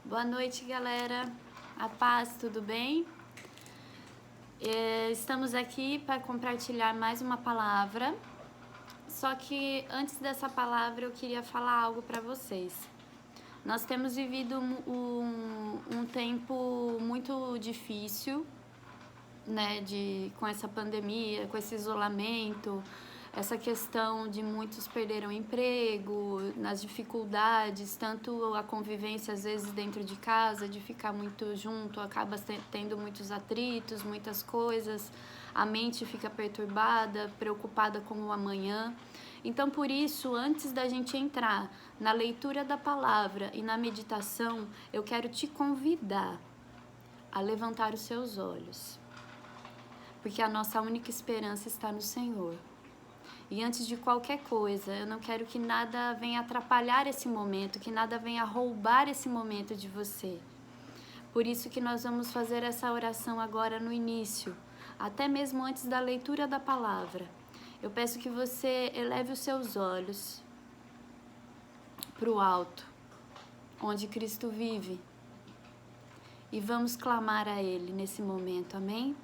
Boa noite, galera. A paz, tudo bem? Estamos aqui para compartilhar mais uma palavra. Só que antes dessa palavra eu queria falar algo para vocês. Nós temos vivido um tempo muito difícil, né, com essa pandemia, com esse isolamento, essa questão de muitos perderam emprego, nas dificuldades, tanto a convivência às vezes dentro de casa, de ficar muito junto, acaba tendo muitos atritos, muitas coisas, a mente fica perturbada, preocupada com o amanhã. Então, por isso, antes da gente entrar na leitura da palavra e na meditação, eu quero te convidar a levantar os seus olhos, porque a nossa única esperança está no Senhor. E antes de qualquer coisa, eu não quero que nada venha atrapalhar esse momento, que nada venha roubar esse momento de você. Por isso que nós vamos fazer essa oração agora no início, até mesmo antes da leitura da palavra. Eu peço que você eleve os seus olhos para o alto, onde Cristo vive, e vamos clamar a Ele nesse momento, amém?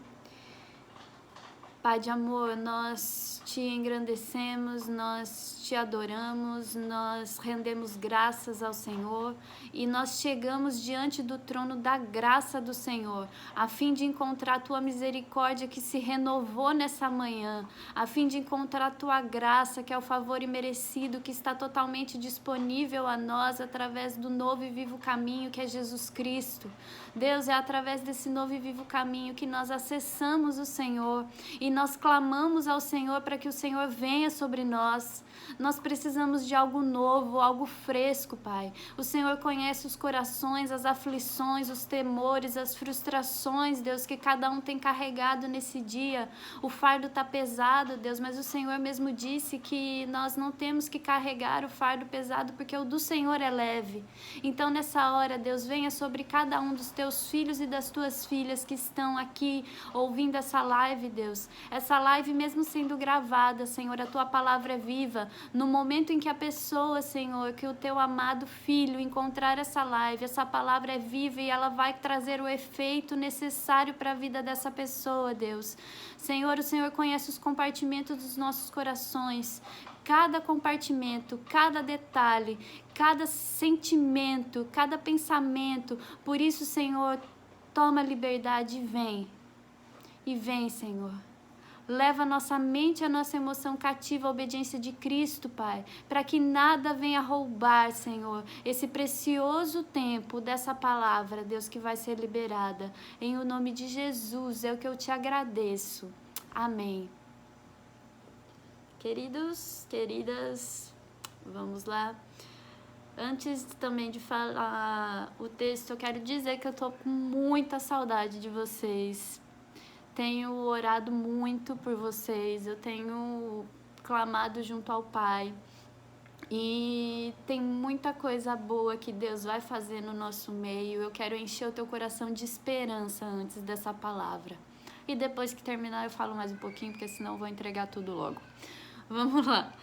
Pai de amor, nós te engrandecemos, nós te adoramos, nós rendemos graças ao Senhor e nós chegamos diante do trono da graça do Senhor, a fim de encontrar a tua misericórdia que se renovou nessa manhã, a fim de encontrar a tua graça, que é o favor imerecido, que está totalmente disponível a nós através do novo e vivo caminho que é Jesus Cristo. Deus, é através desse novo e vivo caminho que nós acessamos o Senhor e nós clamamos ao Senhor para que o Senhor venha sobre nós. Nós precisamos de algo novo, algo fresco, Pai. O Senhor conhece os corações, as aflições, os temores, as frustrações, Deus, que cada um tem carregado nesse dia. O fardo está pesado, Deus, mas o Senhor mesmo disse que nós não temos que carregar o fardo pesado, porque o do Senhor é leve. Então, nessa hora, Deus, venha sobre cada um dos teus filhos e das tuas filhas que estão aqui ouvindo essa live, Deus. Essa live, mesmo sendo gravada, Senhor, a tua palavra é viva. No momento em que a pessoa, Senhor, que o teu amado filho encontrar essa live, essa palavra é viva e ela vai trazer o efeito necessário para a vida dessa pessoa, Deus. Senhor, o Senhor conhece os compartimentos dos nossos corações. Cada compartimento, cada detalhe, cada sentimento, cada pensamento. Por isso, Senhor, toma liberdade e vem. E vem, Senhor. Leva a nossa mente e a nossa emoção cativa à obediência de Cristo, Pai, para que nada venha roubar, Senhor, esse precioso tempo dessa palavra, Deus, que vai ser liberada. Em o nome de Jesus é o que eu te agradeço. Amém. Queridos, queridas, vamos lá. Antes também de falar o texto, eu quero dizer que eu tô com muita saudade de vocês. Tenho orado muito por vocês, eu tenho clamado junto ao Pai. E tem muita coisa boa que Deus vai fazer no nosso meio. Eu quero encher o teu coração de esperança antes dessa palavra. E depois que terminar eu falo mais um pouquinho, porque senão eu vou entregar tudo logo. Vamos lá.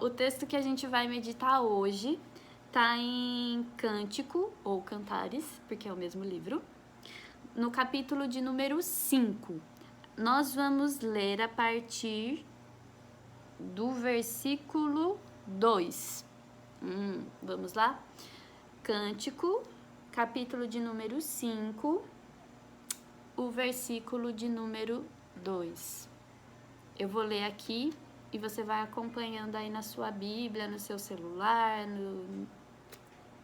O texto que a gente vai meditar hoje está em Cântico, ou Cantares, porque é o mesmo livro, no capítulo de número 5. Nós vamos ler a partir do versículo 2. Vamos lá? Cântico, capítulo de número 5, o versículo de número 2. Eu vou ler aqui e você vai acompanhando aí na sua Bíblia, no seu celular,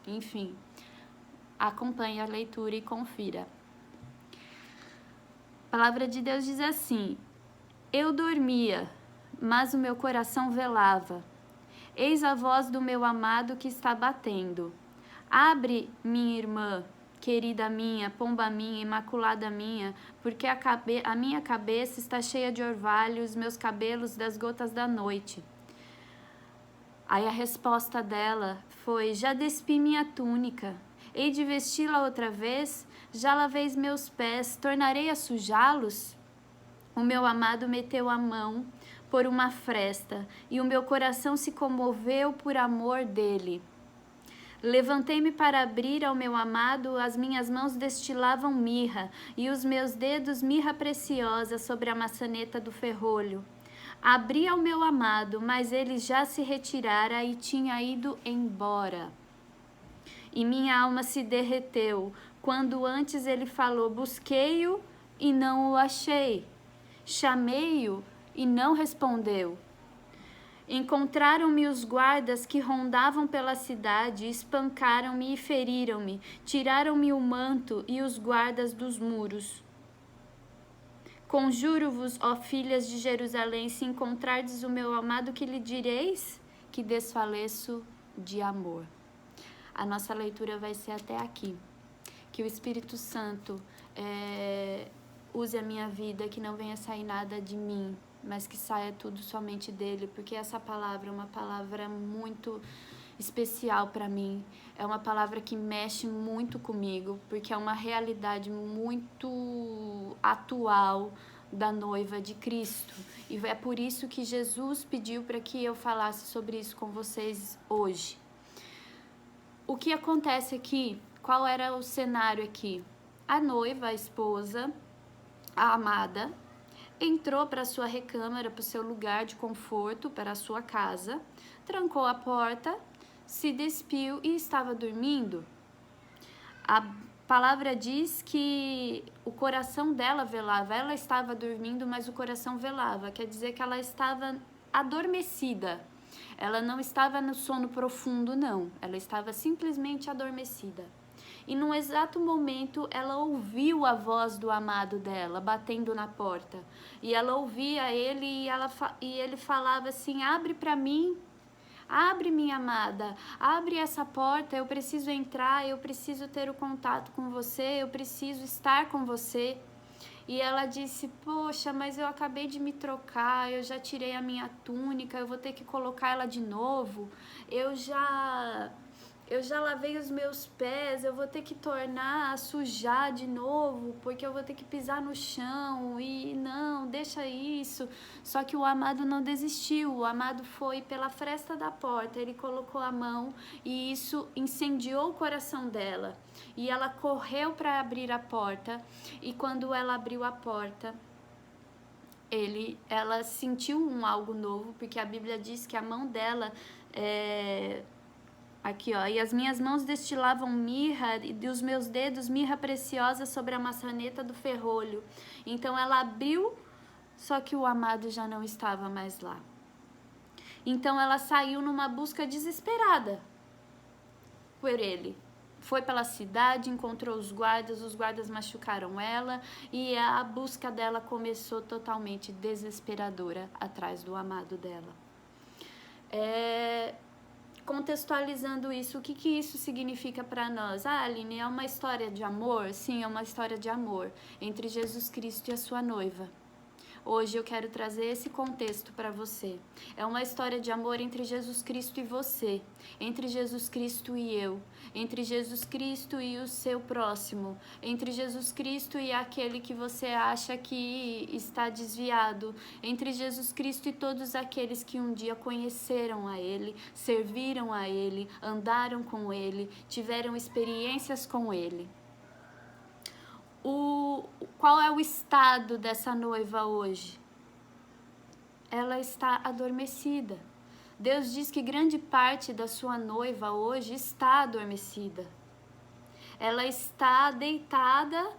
enfim. Acompanhe a leitura e confira. A palavra de Deus diz assim: Eu dormia, mas o meu coração velava. Eis a voz do meu amado que está batendo. Abre, minha irmã, querida minha, pomba minha, imaculada minha, porque a minha cabeça está cheia de orvalho, os meus cabelos das gotas da noite. Aí a resposta dela foi: Já despi minha túnica, hei de vesti-la outra vez, já lavei meus pés, tornarei a sujá-los? O meu amado meteu a mão por uma fresta, e o meu coração se comoveu por amor dele. Levantei-me para abrir ao meu amado, as minhas mãos destilavam mirra, e os meus dedos mirra preciosa sobre a maçaneta do ferrolho. Abri ao meu amado, mas ele já se retirara e tinha ido embora. E minha alma se derreteu, quando antes ele falou: busquei-o e não o achei. Chamei-o e não respondeu. Encontraram-me os guardas que rondavam pela cidade, espancaram-me e feriram-me, tiraram-me o manto e os guardas dos muros. Conjuro-vos, ó filhas de Jerusalém, se encontrardes o meu amado, que lhe direis? Que desfaleço de amor. A nossa leitura vai ser até aqui. Que o Espírito Santo use a minha vida, que não venha sair nada de mim, mas que saia tudo somente dele, porque essa palavra é uma palavra muito especial para mim. É uma palavra que mexe muito comigo, porque é uma realidade muito atual da noiva de Cristo. E é por isso que Jesus pediu para que eu falasse sobre isso com vocês hoje. O que acontece aqui? Qual era o cenário aqui? A noiva, a esposa, a amada, entrou para sua recâmara, para o seu lugar de conforto, para a sua casa, trancou a porta, se despiu e estava dormindo. A palavra diz que o coração dela velava. Ela estava dormindo, mas o coração velava. Quer dizer que ela estava adormecida. Ela não estava no sono profundo, não. Ela estava simplesmente adormecida. E num exato momento, ela ouviu a voz do amado dela, batendo na porta. E ela ouvia ele e ele falava assim: abre para mim, abre, minha amada, abre essa porta, eu preciso entrar, eu preciso ter o contato com você, eu preciso estar com você. E ela disse: poxa, mas eu acabei de me trocar, eu já tirei a minha túnica, eu vou ter que colocar ela de novo, eu já lavei os meus pés, eu vou ter que tornar a sujar de novo, porque eu vou ter que pisar no chão, e não, deixa isso. Só que o amado não desistiu, o amado foi pela fresta da porta, ele colocou a mão e isso incendiou o coração dela. E ela correu para abrir a porta, e quando ela abriu a porta, ela sentiu algo novo, porque a Bíblia diz que a mão dela aqui, ó, e as minhas mãos destilavam mirra, e os meus dedos mirra preciosa sobre a maçaneta do ferrolho. Então ela abriu, só que o amado já não estava mais lá. Então ela saiu numa busca desesperada por ele. Foi pela cidade, encontrou os guardas machucaram ela, e a busca dela começou totalmente desesperadora atrás do amado dela. Contextualizando isso, o que isso significa para nós? Aline, é uma história de amor? Sim, é uma história de amor entre Jesus Cristo e a sua noiva. Hoje eu quero trazer esse contexto para você. É uma história de amor entre Jesus Cristo e você, entre Jesus Cristo e eu, entre Jesus Cristo e o seu próximo, entre Jesus Cristo e aquele que você acha que está desviado, entre Jesus Cristo e todos aqueles que um dia conheceram a Ele, serviram a Ele, andaram com Ele, tiveram experiências com Ele. Qual é o estado dessa noiva hoje? Ela está adormecida. Deus diz que grande parte da sua noiva hoje está adormecida. Ela está deitada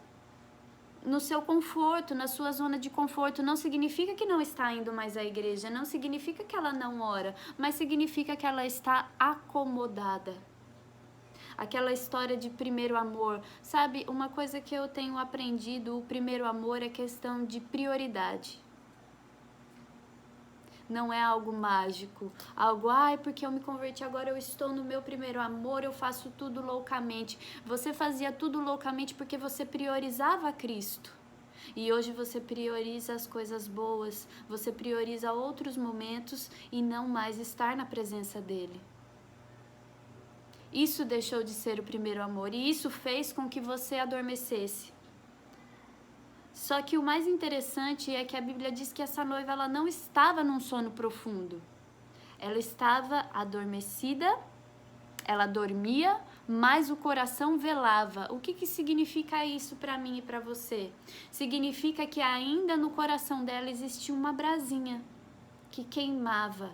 no seu conforto, na sua zona de conforto. Não significa que não está indo mais à igreja, não significa que ela não ora, mas significa que ela está acomodada. Aquela história de primeiro amor. Sabe, uma coisa que eu tenho aprendido, o primeiro amor é questão de prioridade. Não é algo mágico, algo, porque eu me converti agora, eu estou no meu primeiro amor, eu faço tudo loucamente. Você fazia tudo loucamente porque você priorizava Cristo. E hoje você prioriza as coisas boas, você prioriza outros momentos e não mais estar na presença dele. Isso deixou de ser o primeiro amor e isso fez com que você adormecesse. Só que o mais interessante é que a Bíblia diz que essa noiva ela não estava num sono profundo. Ela estava adormecida, Ela dormia, mas o coração velava. O que significa isso para mim e para você? Significa que ainda no coração dela existia uma brasinha que queimava.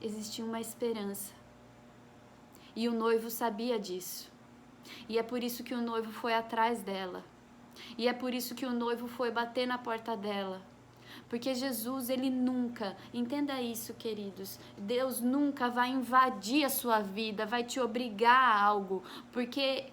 Existia uma esperança. E o noivo sabia disso. E é por isso que o noivo foi atrás dela. E é por isso que o noivo foi bater na porta dela. Porque Jesus, ele nunca, entenda isso, queridos, Deus nunca vai invadir a sua vida, vai te obrigar a algo, porque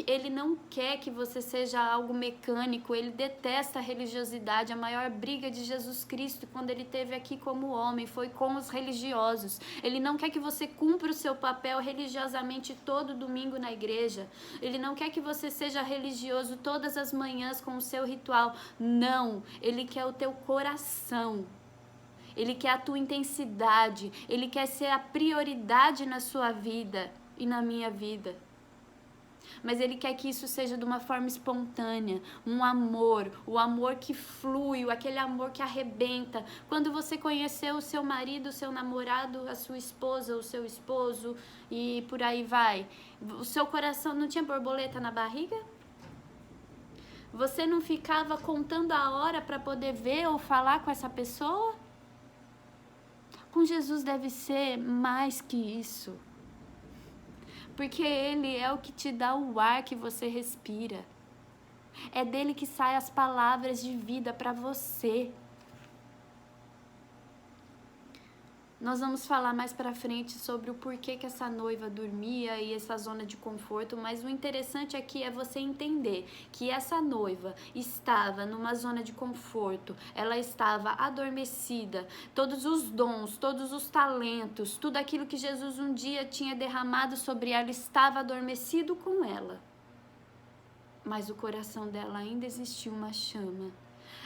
ele não quer que você seja algo mecânico, ele detesta a religiosidade. A maior briga de Jesus Cristo quando ele esteve aqui como homem foi com os religiosos. Ele não quer que você cumpra o seu papel religiosamente todo domingo na igreja. Ele não quer que você seja religioso todas as manhãs com o seu ritual. Não, ele quer o teu coração. Ele quer a tua intensidade. Ele quer ser a prioridade na sua vida e na minha vida. Mas ele quer que isso seja de uma forma espontânea, um amor, o amor que flui, aquele amor que arrebenta. Quando você conheceu o seu marido, o seu namorado, a sua esposa, o seu esposo e por aí vai, o seu coração não tinha borboleta na barriga? Você não ficava contando a hora para poder ver ou falar com essa pessoa? Com Jesus deve ser mais que isso. Porque ele é o que te dá o ar que você respira. É dele que saem as palavras de vida para você. Nós vamos falar mais pra frente sobre o porquê que essa noiva dormia e essa zona de conforto, mas o interessante aqui é você entender que essa noiva estava numa zona de conforto, ela estava adormecida, todos os dons, todos os talentos, tudo aquilo que Jesus um dia tinha derramado sobre ela estava adormecido com ela. Mas o coração dela ainda existia uma chama.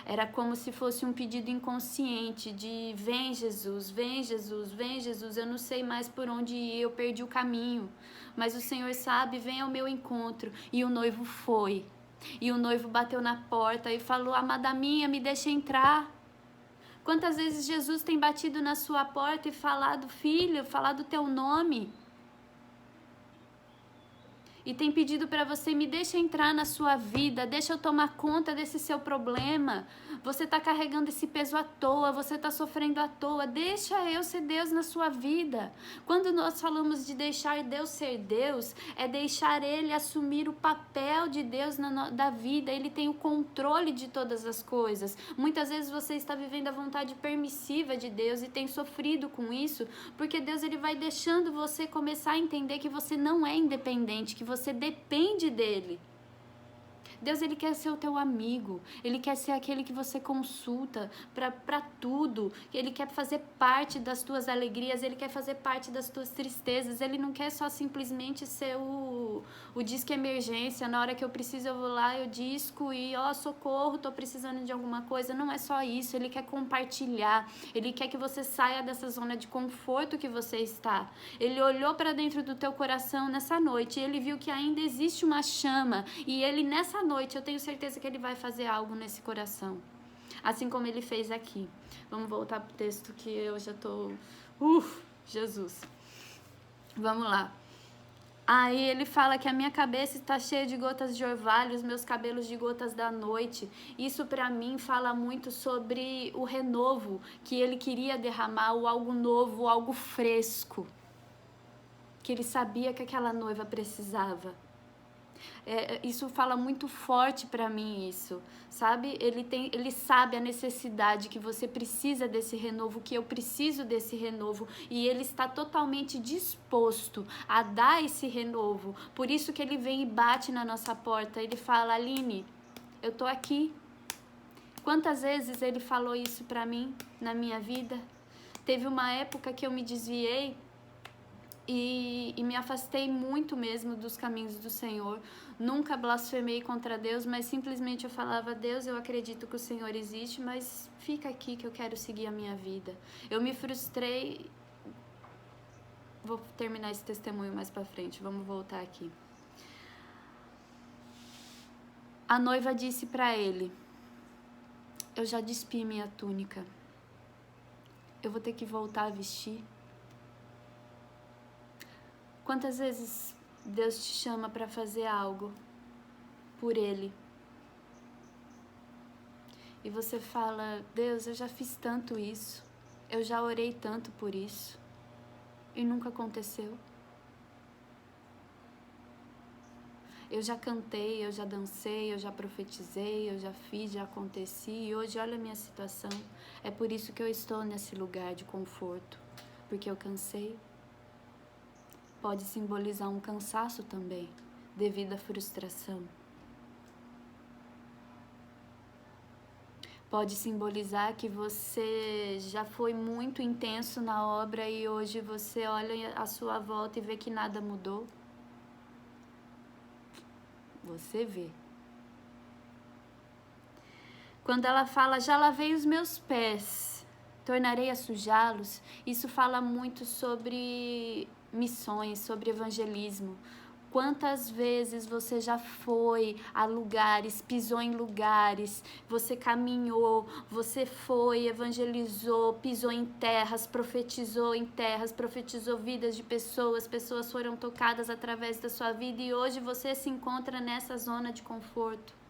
Era como se fosse um pedido inconsciente de vem Jesus, vem Jesus, vem Jesus, eu não sei mais por onde ir, eu perdi o caminho, mas o Senhor sabe, vem ao meu encontro. E o noivo foi, e o noivo bateu na porta e falou, amada minha, me deixa entrar. Quantas vezes Jesus tem batido na sua porta e falado, filho, falado o teu nome? E tem pedido para você, me deixa entrar na sua vida, deixa eu tomar conta desse seu problema. Você está carregando esse peso à toa, você está sofrendo à toa. Deixa eu ser Deus na sua vida. Quando nós falamos de deixar Deus ser Deus, é deixar Ele assumir o papel de Deus da vida. Ele tem o controle de todas as coisas. Muitas vezes você está vivendo a vontade permissiva de Deus e tem sofrido com isso, porque Deus ele vai deixando você começar a entender que você não é independente, que você depende dele. Deus ele quer ser o teu amigo, ele quer ser aquele que você consulta para tudo, ele quer fazer parte das tuas alegrias, ele quer fazer parte das tuas tristezas, ele não quer só simplesmente ser o disque emergência, na hora que eu preciso eu vou lá, eu disco e socorro, tô precisando de alguma coisa. Não é só isso, ele quer compartilhar, ele quer que você saia dessa zona de conforto que você está. Ele olhou para dentro do teu coração nessa noite e ele viu que ainda existe uma chama e ele nessa noite eu tenho certeza que ele vai fazer algo nesse coração, assim como ele fez aqui. Vamos voltar pro texto que eu já tô... Jesus. Vamos lá. Aí ele fala que a minha cabeça está cheia de gotas de orvalho, os meus cabelos de gotas da noite. Isso para mim fala muito sobre o renovo que ele queria derramar, o algo novo, o algo fresco, que ele sabia que aquela noiva precisava. Isso fala muito forte para mim, isso, sabe? Ele sabe a necessidade que você precisa desse renovo, que eu preciso desse renovo, e ele está totalmente disposto a dar esse renovo. Por isso que ele vem e bate na nossa porta. Ele fala, Aline, eu tô aqui. Quantas vezes ele falou isso para mim na minha vida? Teve uma época que eu me desviei e me afastei muito mesmo dos caminhos do Senhor. Nunca blasfemei contra Deus, mas simplesmente eu falava, Deus, eu acredito que o Senhor existe, mas fica aqui que eu quero seguir a minha vida. Eu me frustrei. Vou terminar esse testemunho mais pra frente, vamos voltar aqui. A noiva disse pra ele, eu já despi minha túnica, eu vou ter que voltar a vestir. Quantas vezes Deus te chama para fazer algo por Ele? E você fala, Deus, eu já fiz tanto isso, eu já orei tanto por isso, e nunca aconteceu. Eu já cantei, eu já dancei, eu já profetizei, eu já fiz, já aconteci, e hoje olha a minha situação. É por isso que eu estou nesse lugar de conforto, porque eu cansei. Pode simbolizar um cansaço também, devido à frustração. Pode simbolizar que você já foi muito intenso na obra e hoje você olha à sua volta e vê que nada mudou. Você vê. Quando ela fala, já lavei os meus pés, tornarei a sujá-los, isso fala muito sobre missões, sobre evangelismo. Quantas vezes você já foi a lugares, pisou em lugares, você caminhou, você foi, evangelizou, pisou em terras, profetizou vidas de pessoas, pessoas foram tocadas através da sua vida e hoje você se encontra nessa zona de conforto.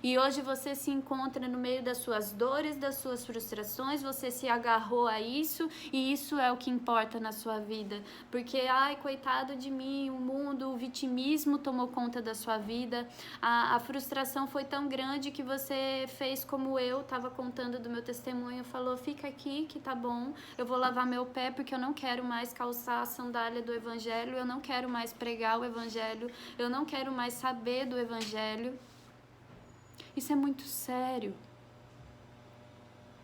E hoje você se encontra no meio das suas dores, das suas frustrações, você se agarrou a isso e isso é o que importa na sua vida. Porque, ai, coitado de mim, o mundo, o vitimismo tomou conta da sua vida, a frustração foi tão grande que você fez como eu estava contando do meu testemunho, falou, fica aqui que tá bom, eu vou lavar meu pé porque eu não quero mais calçar a sandália do evangelho, eu não quero mais pregar o evangelho, eu não quero mais saber do evangelho. Isso é muito sério.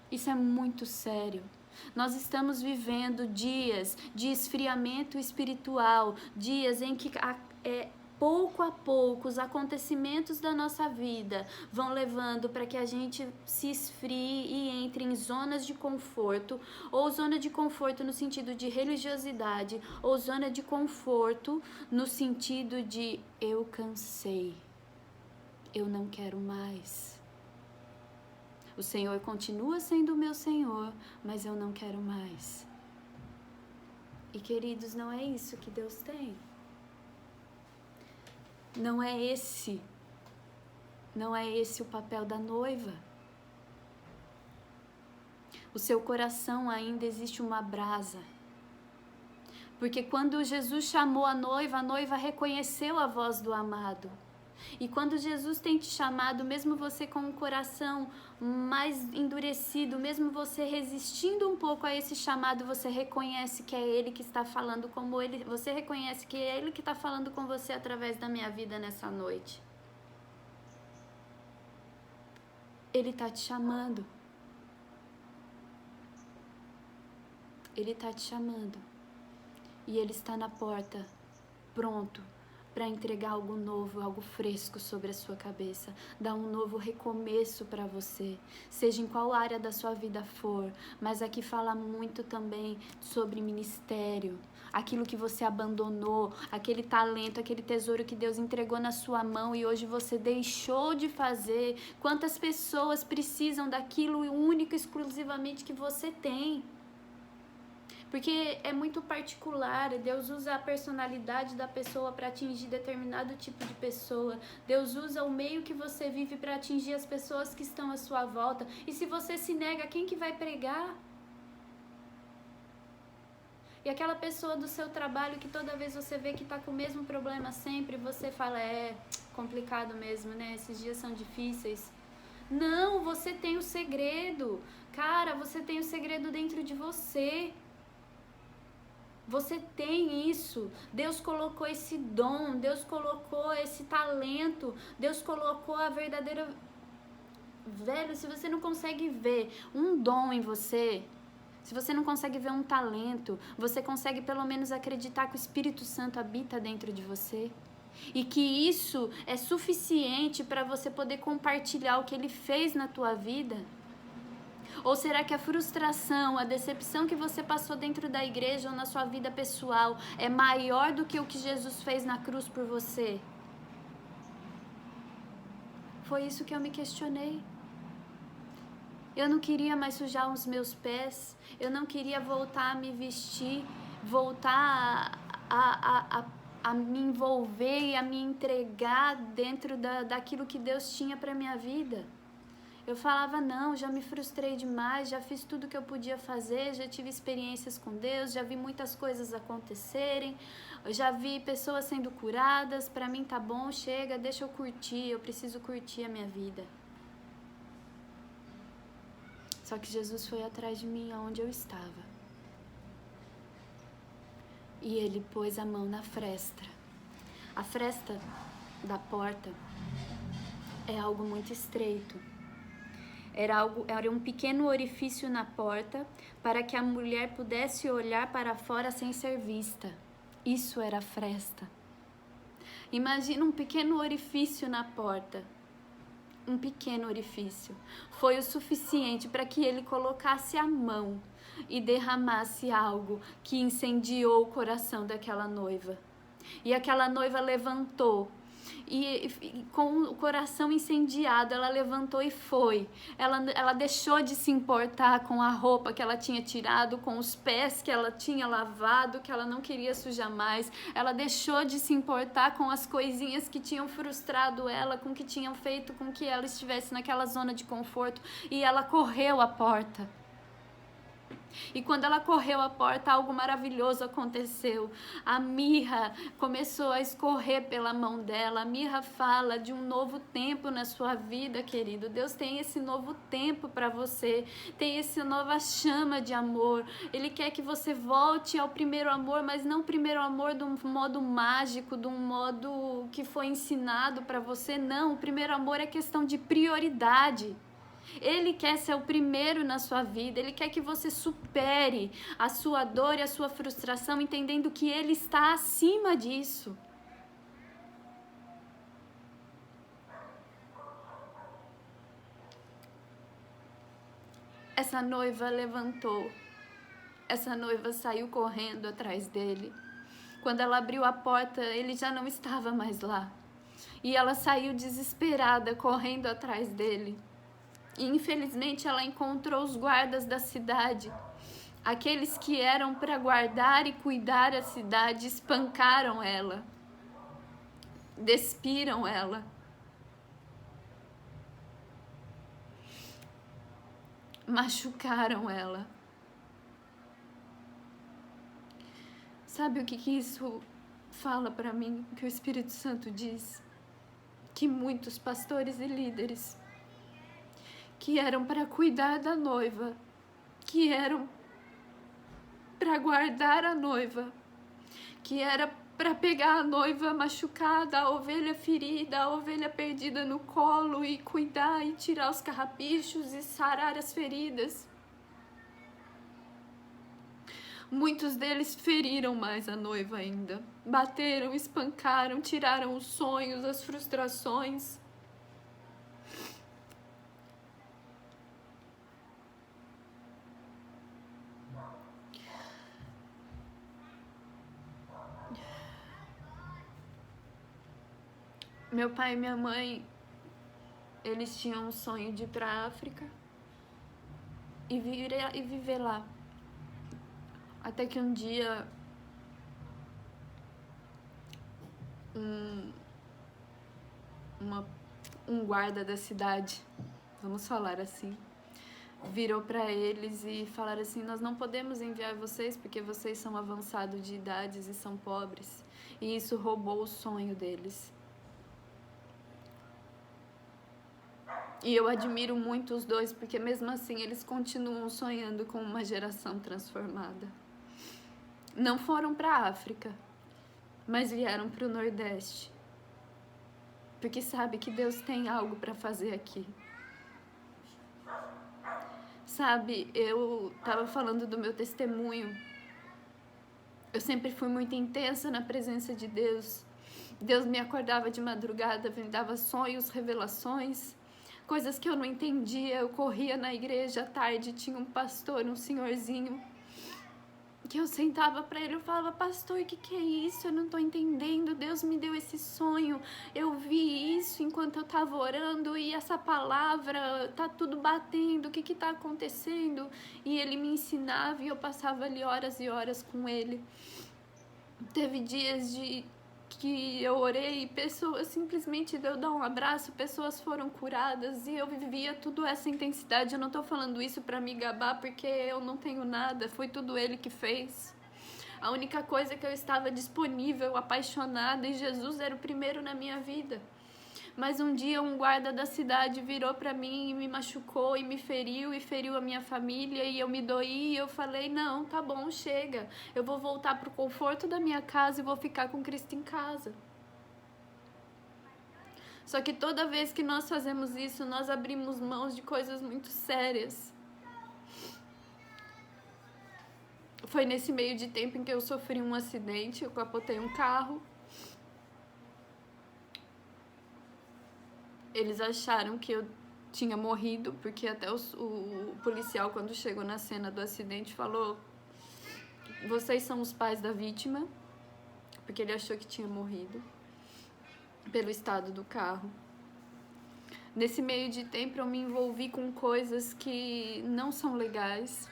Isso é muito sério. Nós estamos vivendo dias de esfriamento espiritual, dias em que pouco a pouco os acontecimentos da nossa vida vão levando para que a gente se esfrie e entre em zonas de conforto, ou zona de conforto no sentido de religiosidade, ou zona de conforto no sentido de eu cansei. Eu não quero mais. O Senhor continua sendo o meu Senhor, mas eu não quero mais. E queridos, não é isso que Deus tem. Não é esse o papel da noiva. O seu coração ainda existe uma brasa. Porque quando Jesus chamou a noiva reconheceu a voz do amado. E quando Jesus tem te chamado, mesmo você com um coração mais endurecido, mesmo você resistindo um pouco a esse chamado, você reconhece que é Ele que está falando como Ele, você reconhece que é Ele que está falando com você através da minha vida nessa noite. Ele está te chamando. Ele está te chamando. E Ele está na porta, pronto para entregar algo novo, algo fresco sobre a sua cabeça, dar um novo recomeço para você, seja em qual área da sua vida for, mas aqui fala muito também sobre ministério, aquilo que você abandonou, aquele talento, aquele tesouro que Deus entregou na sua mão e hoje você deixou de fazer. Quantas pessoas precisam daquilo único, exclusivamente que você tem? Porque é muito particular, Deus usa a personalidade da pessoa para atingir determinado tipo de pessoa. Deus usa o meio que você vive para atingir as pessoas que estão à sua volta. E se você se nega, quem que vai pregar? E aquela pessoa do seu trabalho que toda vez você vê que está com o mesmo problema sempre, você fala, é complicado mesmo, né? Esses dias são difíceis. Não, você tem o segredo. Cara, você tem o segredo dentro de você. Você tem isso, Deus colocou esse dom, Deus colocou esse talento, Deus colocou a verdadeira... Velho, se você não consegue ver um dom em você, se você não consegue ver um talento, você consegue pelo menos acreditar que o Espírito Santo habita dentro de você? E que isso é suficiente para você poder compartilhar o que Ele fez na tua vida? Ou será que a frustração, a decepção que você passou dentro da igreja ou na sua vida pessoal é maior do que o que Jesus fez na cruz por você? Foi isso que eu me questionei. Eu não queria mais sujar os meus pés, eu não queria voltar a me vestir, voltar a a me envolver e a me entregar dentro daquilo que Deus tinha para minha vida. Eu falava, não, já me frustrei demais, já fiz tudo que eu podia fazer, já tive experiências com Deus, já vi muitas coisas acontecerem, já vi pessoas sendo curadas, para mim tá bom, chega, deixa eu curtir, eu preciso curtir a minha vida. Só que Jesus foi atrás de mim aonde eu estava. E ele pôs a mão na fresta. A fresta da porta é algo muito estreito. Era um pequeno orifício na porta para que a mulher pudesse olhar para fora sem ser vista. Isso era a fresta. Imagina um pequeno orifício na porta. Um pequeno orifício. Foi o suficiente para que ele colocasse a mão e derramasse algo que incendiou o coração daquela noiva. E aquela noiva levantou. E com o coração incendiado, ela levantou e foi. Ela deixou de se importar com a roupa que ela tinha tirado, com os pés que ela tinha lavado, que ela não queria sujar mais. Ela deixou de se importar com as coisinhas que tinham frustrado ela, com que tinham feito com que ela estivesse naquela zona de conforto. E ela correu à porta. E quando ela correu à porta, algo maravilhoso aconteceu. A mirra começou a escorrer pela mão dela. A mirra fala de um novo tempo na sua vida, querido. Deus tem esse novo tempo para você. Tem essa nova chama de amor. Ele quer que você volte ao primeiro amor, mas não o primeiro amor de um modo mágico, de um modo que foi ensinado para você. Não, o primeiro amor é questão de prioridade. Ele quer ser o primeiro na sua vida, ele quer que você supere a sua dor e a sua frustração, entendendo que ele está acima disso. Essa noiva levantou, essa noiva saiu correndo atrás dele. Quando ela abriu a porta, ele já não estava mais lá. E ela saiu desesperada, correndo atrás dele. E infelizmente ela encontrou os guardas da cidade. Aqueles que eram para guardar e cuidar a cidade espancaram ela. Despiram ela. Machucaram ela. Sabe o que isso fala para mim? Que o Espírito Santo diz? Que muitos pastores e líderes que eram para cuidar da noiva, que eram para guardar a noiva, que era para pegar a noiva machucada, a ovelha ferida, a ovelha perdida no colo e cuidar e tirar os carrapichos e sarar as feridas. Muitos deles feriram mais a noiva ainda, bateram, espancaram, tiraram os sonhos, as frustrações. Meu pai e minha mãe, eles tinham um sonho de ir para a África e viver lá. Até que um dia um guarda da cidade, vamos falar assim, virou para eles e falaram assim: nós não podemos enviar vocês porque vocês são avançados de idades e são pobres. E isso roubou o sonho deles. E eu admiro muito os dois, porque mesmo assim eles continuam sonhando com uma geração transformada. Não foram para a África, mas vieram para o Nordeste, porque sabe que Deus tem algo para fazer aqui. Sabe, eu estava falando do meu testemunho. Eu sempre fui muito intensa na presença de Deus. Deus me acordava de madrugada, me dava sonhos, revelações, coisas que eu não entendia. Eu corria na igreja à tarde, tinha um pastor, um senhorzinho, que eu sentava para ele, eu falava: pastor, o que é isso? Eu não tô entendendo, Deus me deu esse sonho, eu vi isso enquanto eu tava orando e essa palavra, tá tudo batendo, o que tá acontecendo? E ele me ensinava e eu passava ali horas e horas com ele. Teve dias de que eu orei e pessoas simplesmente deu dar um abraço, pessoas foram curadas e eu vivia tudo essa intensidade. Eu não tô falando isso pra me gabar porque eu não tenho nada, foi tudo Ele que fez. A única coisa que eu estava disponível, apaixonada, e Jesus era o primeiro na minha vida. Mas um dia um guarda da cidade virou pra mim e me machucou e me feriu e feriu a minha família e eu me doí e eu falei, não, tá bom, chega. Eu vou voltar pro conforto da minha casa e vou ficar com Cristo em casa. Só que toda vez que nós fazemos isso, nós abrimos mãos de coisas muito sérias. Foi nesse meio de tempo em que eu sofri um acidente, eu capotei um carro. Eles acharam que eu tinha morrido, porque até o policial, quando chegou na cena do acidente, falou: vocês são os pais da vítima, porque ele achou que tinha morrido, pelo estado do carro. Nesse meio de tempo eu me envolvi com coisas que não são legais,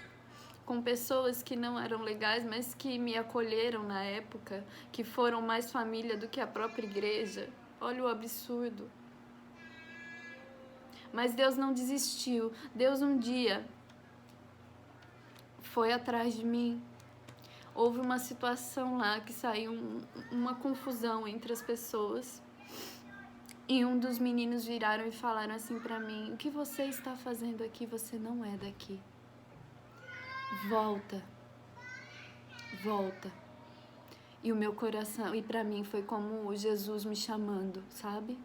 com pessoas que não eram legais, mas que me acolheram na época, que foram mais família do que a própria igreja. Olha o absurdo. Mas Deus não desistiu. Deus um dia foi atrás de mim. Houve uma situação lá que saiu uma confusão entre as pessoas. E um dos meninos viraram e falaram assim pra mim: o que você está fazendo aqui? Você não é daqui. Volta. Volta. E o meu coração, e pra mim foi como Jesus me chamando, sabe?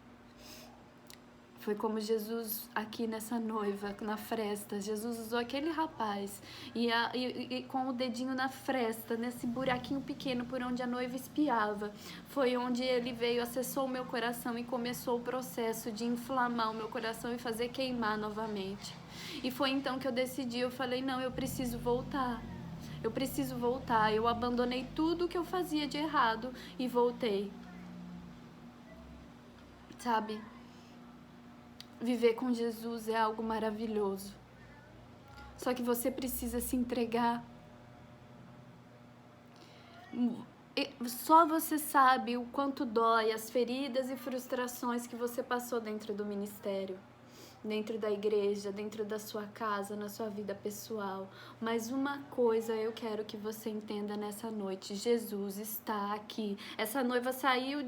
Foi como Jesus aqui nessa noiva, na fresta. Jesus usou aquele rapaz e com o dedinho na fresta, nesse buraquinho pequeno por onde a noiva espiava. Foi onde ele veio, acessou o meu coração e começou o processo de inflamar o meu coração e fazer queimar novamente. E foi então que eu decidi, eu falei, não, eu preciso voltar. Eu preciso voltar. Eu abandonei tudo que eu fazia de errado e voltei. Sabe? Viver com Jesus é algo maravilhoso. Só que você precisa se entregar. Só você sabe o quanto dói as feridas e frustrações que você passou dentro do ministério, dentro da igreja, dentro da sua casa, na sua vida pessoal. Mas uma coisa eu quero que você entenda nessa noite: Jesus está aqui. Essa noiva saiu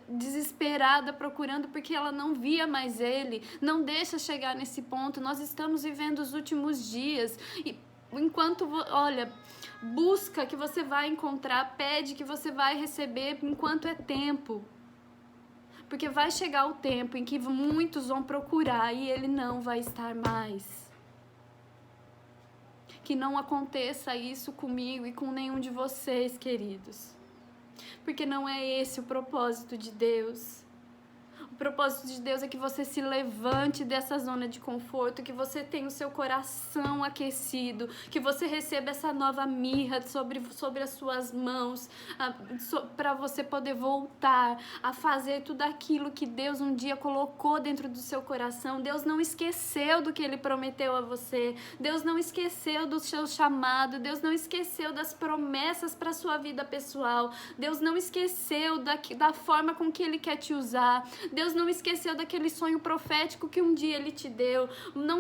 desesperada procurando porque ela não via mais ele. Não deixa chegar nesse ponto. Nós estamos vivendo os últimos dias e enquanto, olha, busca que você vai encontrar, pede que você vai receber enquanto é tempo. Porque vai chegar o tempo em que muitos vão procurar e ele não vai estar mais. Que não aconteça isso comigo e com nenhum de vocês, queridos. Porque não é esse o propósito de Deus. O propósito de Deus é que você se levante dessa zona de conforto, que você tenha o seu coração aquecido, que você receba essa nova mirra sobre as suas mãos, para você poder voltar a fazer tudo aquilo que Deus um dia colocou dentro do seu coração. Deus não esqueceu do que Ele prometeu a você, Deus não esqueceu do seu chamado, Deus não esqueceu das promessas para a sua vida pessoal, Deus não esqueceu da forma com que Ele quer te usar, Deus não esqueceu daquele sonho profético que um dia Ele te deu.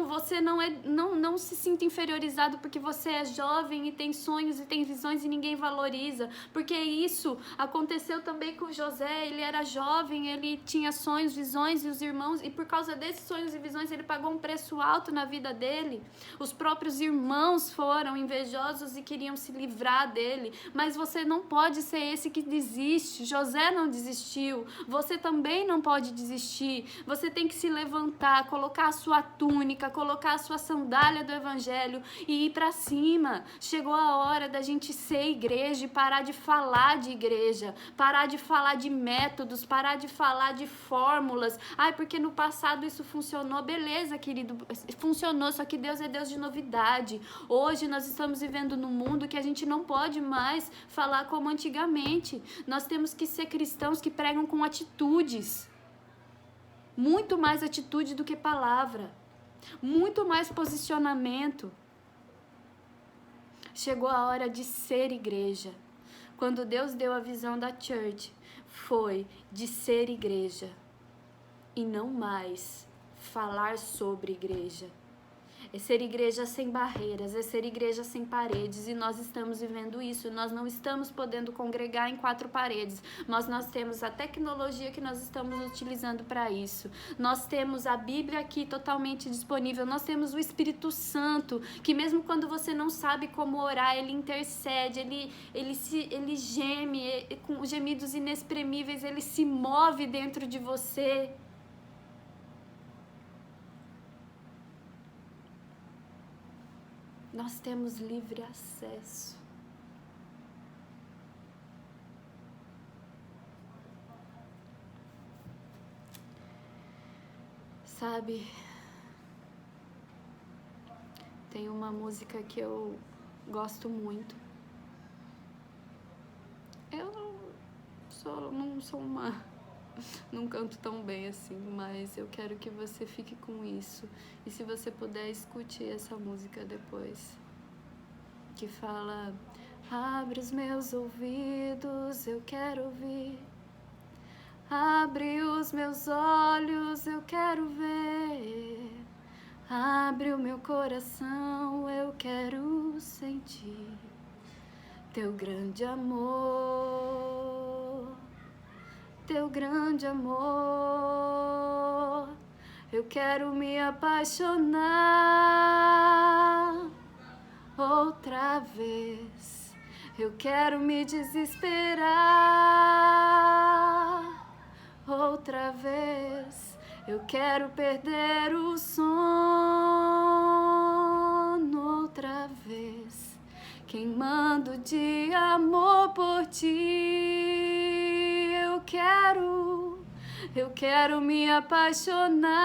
Você não se sinta inferiorizado porque você é jovem e tem sonhos e tem visões e ninguém valoriza, porque isso aconteceu também com José. Ele era jovem, ele tinha sonhos, visões, e os irmãos, e por causa desses sonhos e visões ele pagou um preço alto na vida dele. Os próprios irmãos foram invejosos e queriam se livrar dele, mas você não pode ser esse que desiste. José não desistiu, você também não pode desistir. Você tem que se levantar, colocar a sua túnica, colocar a sua sandália do evangelho e ir para cima. Chegou a hora da gente ser igreja e parar de falar de igreja, parar de falar de métodos, parar de falar de fórmulas. Ai, porque no passado isso funcionou. Beleza, querido, funcionou, só que Deus é Deus de novidade. Hoje nós estamos vivendo num mundo que a gente não pode mais falar como antigamente. Nós temos que ser cristãos que pregam com atitudes. Muito mais atitude do que palavra. Muito mais posicionamento. Chegou a hora de ser igreja. Quando Deus deu a visão da church, foi de ser igreja e não mais falar sobre igreja. É ser igreja sem barreiras, é ser igreja sem paredes, e nós estamos vivendo isso. Nós não estamos podendo congregar em 4 paredes, mas nós temos a tecnologia que nós estamos utilizando para isso. Nós temos a Bíblia aqui totalmente disponível, nós temos o Espírito Santo, que mesmo quando você não sabe como orar, ele intercede, ele geme, com gemidos inexprimíveis, ele se move dentro de você. Nós temos livre acesso. Sabe, tem uma música que eu gosto muito. Eu não canto tão bem assim, mas eu quero que você fique com isso. E se você puder, escute essa música depois. Que fala: abre os meus ouvidos, eu quero ouvir. Abre os meus olhos, eu quero ver. Abre o meu coração, eu quero sentir teu grande amor, teu grande amor. Eu quero me apaixonar outra vez. Eu quero me desesperar outra vez. Eu quero perder o sono outra vez, queimando de amor por ti. Eu quero me apaixonar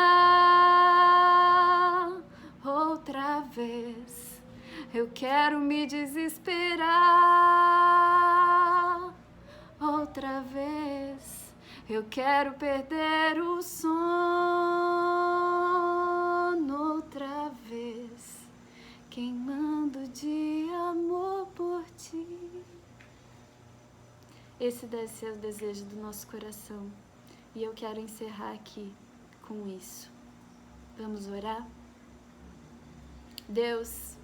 outra vez. Eu quero me desesperar outra vez. Eu quero perder o sono outra vez, queimando de amor por ti. Esse deve ser o desejo do nosso coração. E eu quero encerrar aqui com isso. Vamos orar? Deus,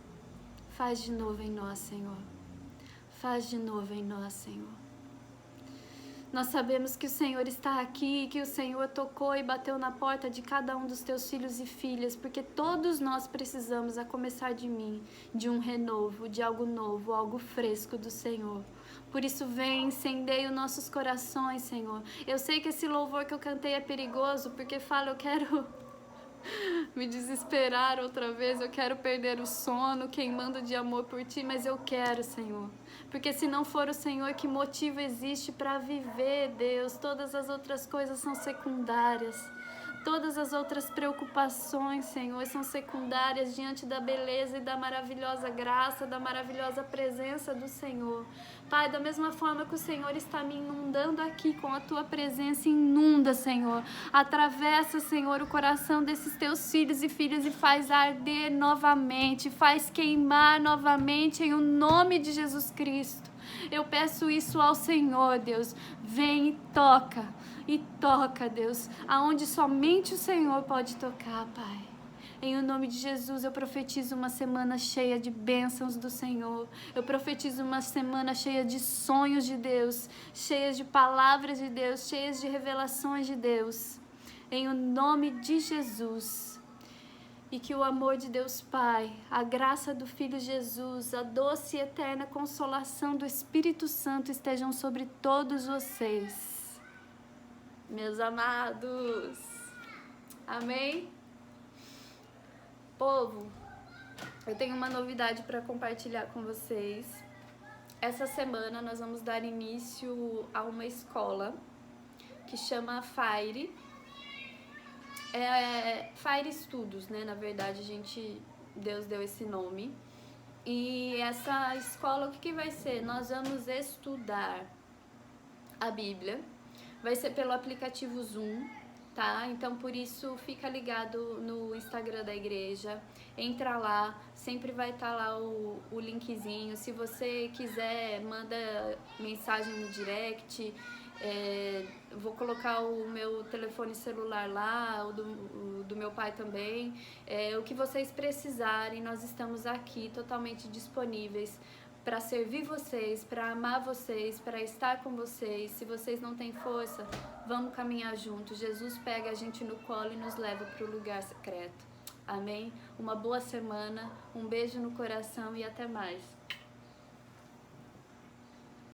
faz de novo em nós, Senhor. Faz de novo em nós, Senhor. Nós sabemos que o Senhor está aqui, que o Senhor tocou e bateu na porta de cada um dos teus filhos e filhas, porque todos nós precisamos, a começar de mim, de um renovo, de algo novo, algo fresco do Senhor. Por isso, vem, incendeie os nossos corações, Senhor. Eu sei que esse louvor que eu cantei é perigoso, porque fala, eu quero me desesperar outra vez, eu quero perder o sono, queimando de amor por ti, mas eu quero, Senhor. Porque se não for o Senhor, que motivo existe para viver, Deus? Todas as outras coisas são secundárias. Todas as outras preocupações, Senhor, são secundárias diante da beleza e da maravilhosa graça, da maravilhosa presença do Senhor. Pai, da mesma forma que o Senhor está me inundando aqui com a Tua presença, inunda, Senhor. Atravessa, Senhor, o coração desses Teus filhos e filhas e faz arder novamente, faz queimar novamente em o nome de Jesus Cristo. Eu peço isso ao Senhor, Deus. Vem e toca, Deus, aonde somente o Senhor pode tocar, Pai. Em o nome de Jesus, eu profetizo uma semana cheia de bênçãos do Senhor. Eu profetizo uma semana cheia de sonhos de Deus, cheias de palavras de Deus, cheias de revelações de Deus. Em o nome de Jesus. E que o amor de Deus Pai, a graça do Filho Jesus, a doce e eterna consolação do Espírito Santo estejam sobre todos vocês. Meus amados. Amém? Povo, eu tenho uma novidade para compartilhar com vocês. Essa semana nós vamos dar início a uma escola que chama Fire. Fire Estudos, né? Na verdade, Deus deu esse nome. E essa escola, o que vai ser? Nós vamos estudar a Bíblia. Vai ser pelo aplicativo Zoom, tá? Então, por isso, fica ligado no Instagram da igreja. Entra lá, sempre vai estar lá o linkzinho. Se você quiser, manda mensagem no direct. Vou colocar o meu telefone celular lá, o do meu pai também. O que vocês precisarem, nós estamos aqui totalmente disponíveis para servir vocês, para amar vocês, para estar com vocês. Se vocês não têm força, vamos caminhar juntos. Jesus pega a gente no colo e nos leva para o lugar secreto. Amém? Uma boa semana, um beijo no coração e até mais.